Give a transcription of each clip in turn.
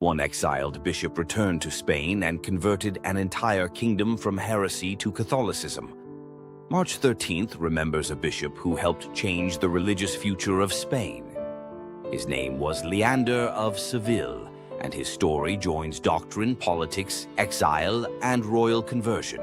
One exiled bishop returned to Spain and converted an entire kingdom from heresy to Catholicism. March 13th remembers a bishop who helped change the religious future of Spain. His name was Leander of Seville, and his story joins doctrine, politics, exile, and royal conversion.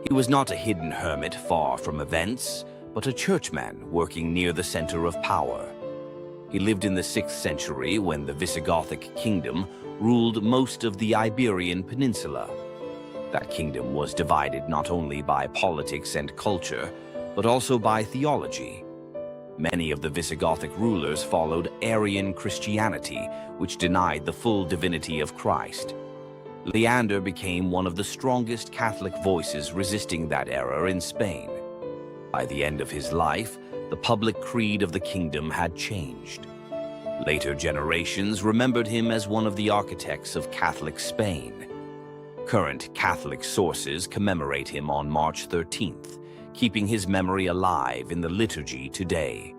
He was not a hidden hermit far from events, but a churchman working near the center of power. He lived in the 6th century when the Visigothic kingdom ruled most of the Iberian Peninsula. That kingdom was divided not only by politics and culture, but also by theology. Many of the Visigothic rulers followed Arian Christianity, which denied the full divinity of Christ. Leander became one of the strongest Catholic voices resisting that error in Spain. By the end of his life, the public creed of the kingdom had changed. Later generations remembered him as one of the architects of Catholic Spain. Current Catholic sources commemorate him on March 13th, keeping his memory alive in the liturgy today.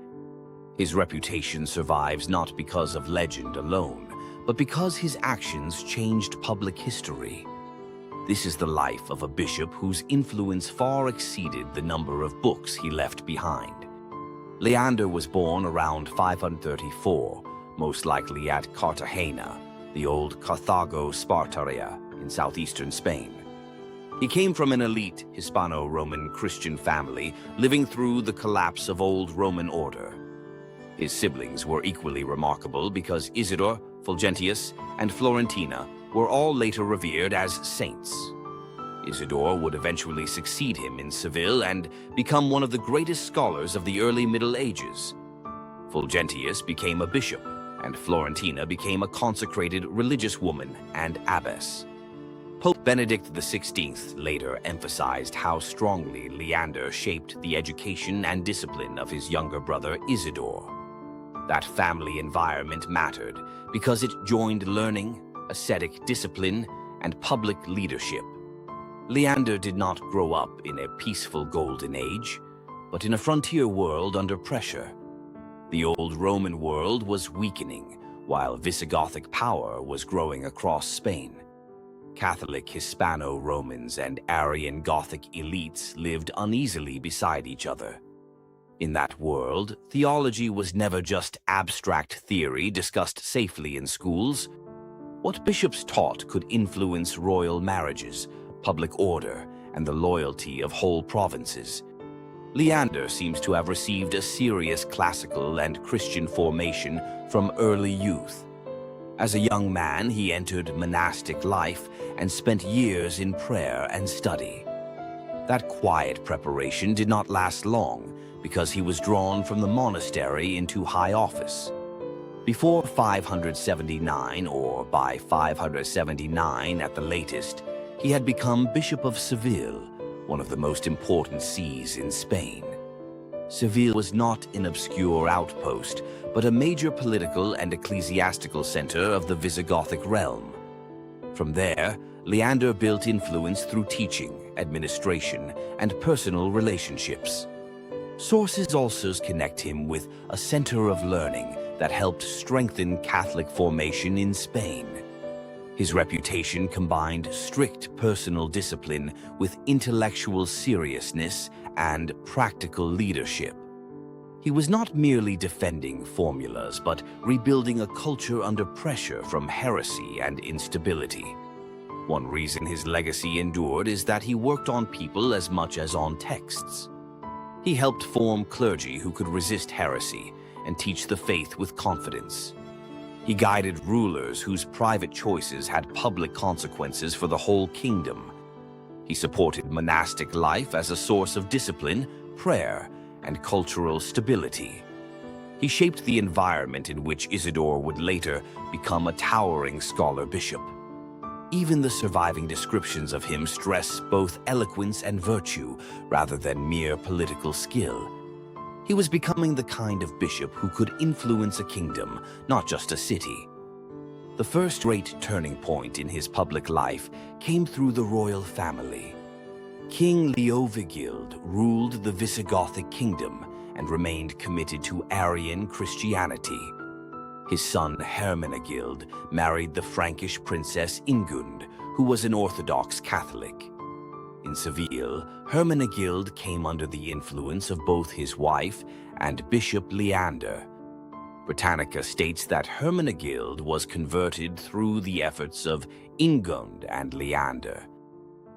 His reputation survives not because of legend alone, but because his actions changed public history. This is the life of a bishop whose influence far exceeded the number of books he left behind. Leander was born around 534, most likely at Cartagena, the old Carthago-Spartaria in southeastern Spain. He came from an elite Hispano-Roman Christian family living through the collapse of old Roman order. His siblings were equally remarkable because Isidore, Fulgentius, and Florentina were all later revered as saints. Isidore would eventually succeed him in Seville and become one of the greatest scholars of the early Middle Ages. Fulgentius became a bishop, and Florentina became a consecrated religious woman and abbess. Pope Benedict XVI later emphasized how strongly Leander shaped the education and discipline of his younger brother Isidore. That family environment mattered because it joined learning, ascetic discipline, and public leadership. Leander did not grow up in a peaceful golden age, but in a frontier world under pressure. The old Roman world was weakening, while Visigothic power was growing across Spain. Catholic Hispano-Romans and Arian Gothic elites lived uneasily beside each other. In that world, theology was never just abstract theory discussed safely in schools. What bishops taught could influence royal marriages, public order, and the loyalty of whole provinces. Leander seems to have received a serious classical and Christian formation from early youth. As a young man, he entered monastic life and spent years in prayer and study. That quiet preparation did not last long because he was drawn from the monastery into high office. Before 579, or by 579 at the latest, he had become Bishop of Seville, one of the most important sees in Spain. Seville was not an obscure outpost, but a major political and ecclesiastical center of the Visigothic realm. From there, Leander built influence through teaching, administration, and personal relationships. Sources also connect him with a center of learning that helped strengthen Catholic formation in Spain. His reputation combined strict personal discipline with intellectual seriousness and practical leadership. He was not merely defending formulas, but rebuilding a culture under pressure from heresy and instability. One reason his legacy endured is that he worked on people as much as on texts. He helped form clergy who could resist heresy and teach the faith with confidence. He guided rulers whose private choices had public consequences for the whole kingdom. He supported monastic life as a source of discipline, prayer, and cultural stability. He shaped the environment in which Isidore would later become a towering scholar bishop. Even the surviving descriptions of him stress both eloquence and virtue rather than mere political skill. He was becoming the kind of bishop who could influence a kingdom, not just a city. The first great turning point in his public life came through the royal family. King Leovigild ruled the Visigothic kingdom and remained committed to Arian Christianity. His son Hermenegild married the Frankish princess Ingund, who was an Orthodox Catholic. In Seville, Hermenegild came under the influence of both his wife and Bishop Leander. Britannica states that Hermenegild was converted through the efforts of Ingund and Leander.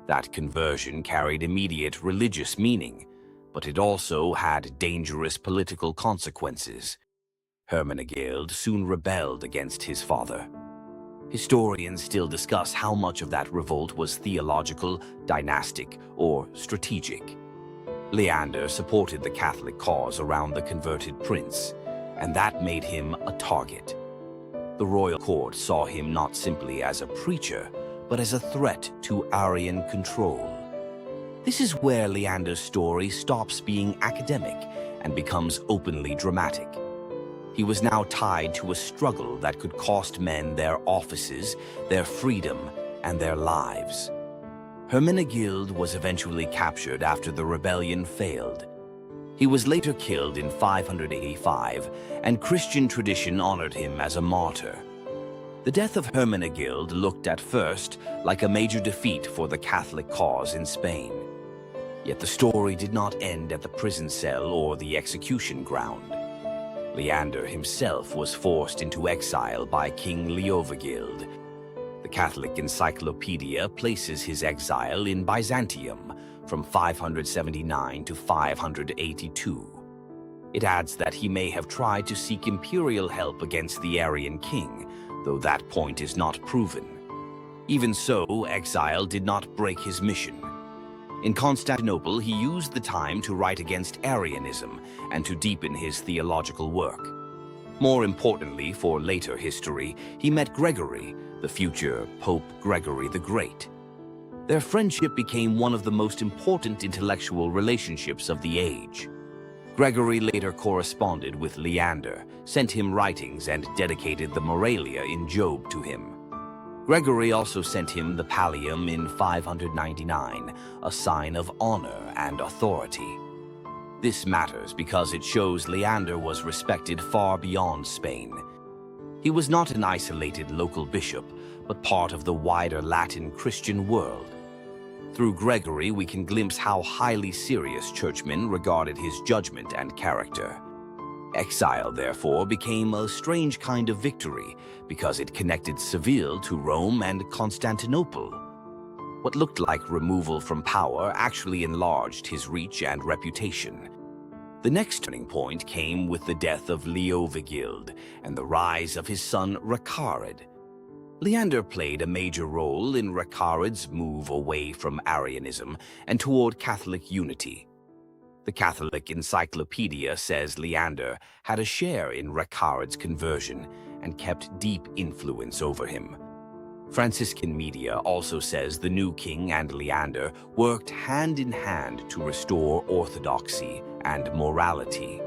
That conversion carried immediate religious meaning, but it also had dangerous political consequences. Hermenegild soon rebelled against his father. Historians still discuss how much of that revolt was theological, dynastic, or strategic. Leander supported the Catholic cause around the converted prince, and that made him a target. The royal court saw him not simply as a preacher, but as a threat to Arian control. This is where Leander's story stops being academic and becomes openly dramatic. He was now tied to a struggle that could cost men their offices, their freedom, and their lives. Hermenegild was eventually captured after the rebellion failed. He was later killed in 585, and Christian tradition honored him as a martyr. The death of Hermenegild looked at first like a major defeat for the Catholic cause in Spain. Yet the story did not end at the prison cell or the execution ground. Leander himself was forced into exile by King Leovigild. The Catholic Encyclopedia places his exile in Byzantium from 579 to 582. It adds that he may have tried to seek imperial help against the Arian king, though that point is not proven. Even so, exile did not break his mission. In Constantinople, he used the time to write against Arianism and to deepen his theological work. More importantly for later history, he met Gregory, the future Pope Gregory the Great. Their friendship became one of the most important intellectual relationships of the age. Gregory later corresponded with Leander, sent him writings, and dedicated the Moralia in Job to him. Gregory also sent him the Pallium in 599, a sign of honor and authority. This matters because it shows Leander was respected far beyond Spain. He was not an isolated local bishop, but part of the wider Latin Christian world. Through Gregory, we can glimpse how highly serious churchmen regarded his judgment and character. Exile, therefore, became a strange kind of victory because it connected Seville to Rome and Constantinople. What looked like removal from power actually enlarged his reach and reputation. The next turning point came with the death of Leovigild and the rise of his son Reccared. Leander played a major role in Reccared's move away from Arianism and toward Catholic unity. The Catholic Encyclopedia says Leander had a share in Reccared's conversion and kept deep influence over him. Franciscan media also says the new king and Leander worked hand in hand to restore orthodoxy and morality.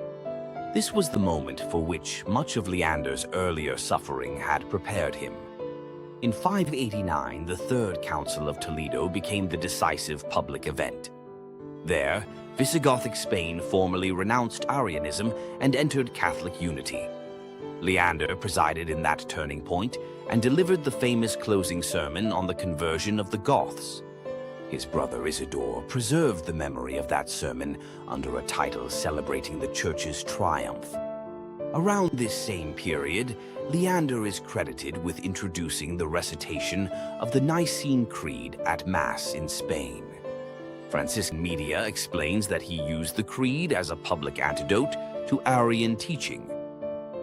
This was the moment for which much of Leander's earlier suffering had prepared him. In 589, the Third Council of Toledo became the decisive public event. There, Visigothic Spain formally renounced Arianism and entered Catholic unity. Leander presided in that turning point and delivered the famous closing sermon on the conversion of the Goths. His brother Isidore preserved the memory of that sermon under a title celebrating the Church's triumph. Around this same period, Leander is credited with introducing the recitation of the Nicene Creed at Mass in Spain. Franciscan media explains that he used the creed as a public antidote to Arian teaching.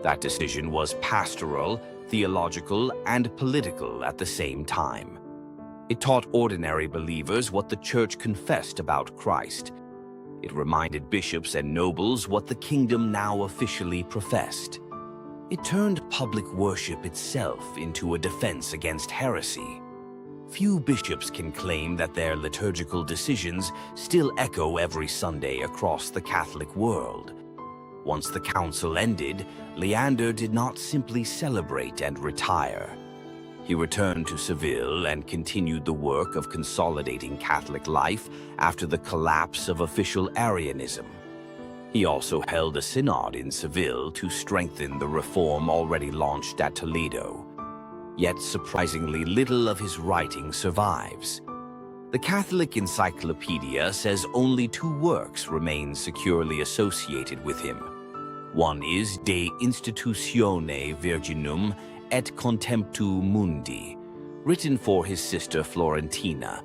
That decision was pastoral, theological, and political at the same time. It taught ordinary believers what the Church confessed about Christ. It reminded bishops and nobles what the kingdom now officially professed. It turned public worship itself into a defense against heresy. Few bishops can claim that their liturgical decisions still echo every Sunday across the Catholic world. Once the council ended, Leander did not simply celebrate and retire. He returned to Seville and continued the work of consolidating Catholic life after the collapse of official Arianism. He also held a synod in Seville to strengthen the reform already launched at Toledo. Yet surprisingly little of his writing survives. The Catholic Encyclopedia says only 2 works remain securely associated with him. One is De Institutione Virginum et Contemptu Mundi, written for his sister Florentina.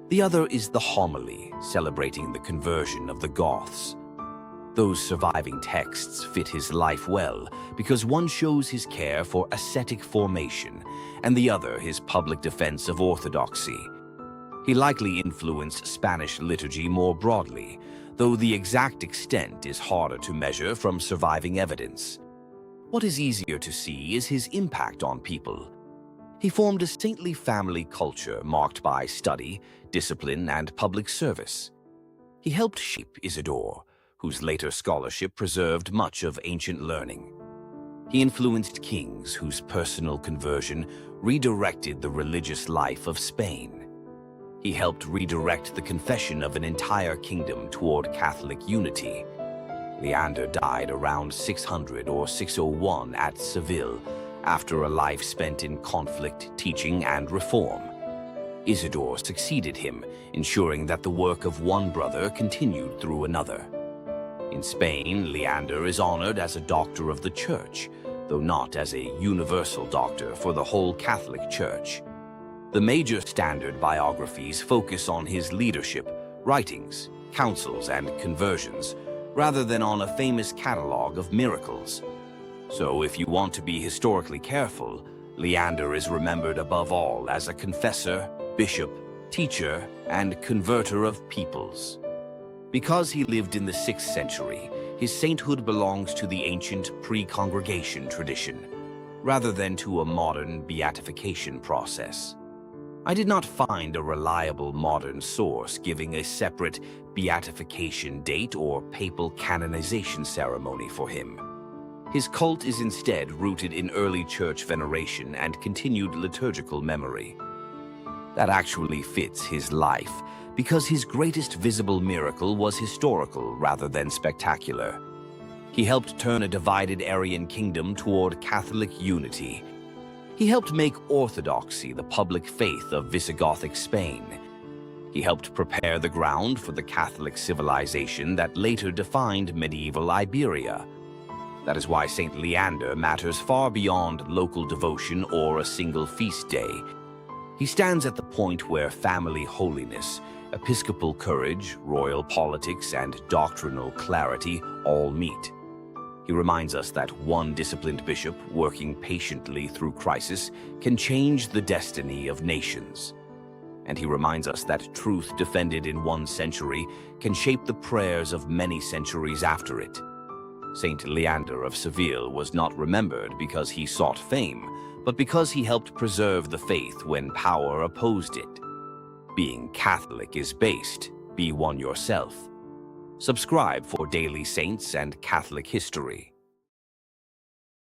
The other is the Homily, celebrating the conversion of the Goths. Those surviving texts fit his life well because one shows his care for ascetic formation and the other his public defense of orthodoxy. He likely influenced Spanish liturgy more broadly, though the exact extent is harder to measure from surviving evidence. What is easier to see is his impact on people. He formed a saintly family culture marked by study, discipline, and public service. He helped shape Isidore, whose later scholarship preserved much of ancient learning. He influenced kings whose personal conversion redirected the religious life of Spain. He helped redirect the confession of an entire kingdom toward Catholic unity. Leander died around 600 or 601 at Seville, after a life spent in conflict, teaching, and reform. Isidore succeeded him, ensuring that the work of one brother continued through another. In Spain, Leander is honored as a doctor of the Church, though not as a universal doctor for the whole Catholic Church. The major standard biographies focus on his leadership, writings, councils, and conversions, rather than on a famous catalog of miracles. So if you want to be historically careful, Leander is remembered above all as a confessor, bishop, teacher, and converter of peoples. Because he lived in the 6th century, his sainthood belongs to the ancient pre-congregation tradition, rather than to a modern beatification process. I did not find a reliable modern source giving a separate beatification date or papal canonization ceremony for him. His cult is instead rooted in early church veneration and continued liturgical memory. That actually fits his life, because his greatest visible miracle was historical rather than spectacular. He helped turn a divided Arian kingdom toward Catholic unity. He helped make orthodoxy the public faith of Visigothic Spain. He helped prepare the ground for the Catholic civilization that later defined medieval Iberia. That is why Saint Leander matters far beyond local devotion or a single feast day. He stands at the point where family holiness, episcopal courage, royal politics, and doctrinal clarity all meet. He reminds us that one disciplined bishop working patiently through crisis can change the destiny of nations. And he reminds us that truth defended in one century can shape the prayers of many centuries after it. Saint Leander of Seville was not remembered because he sought fame, but because he helped preserve the faith when power opposed it. Being Catholic is based. Be one yourself. Subscribe for daily saints and Catholic history.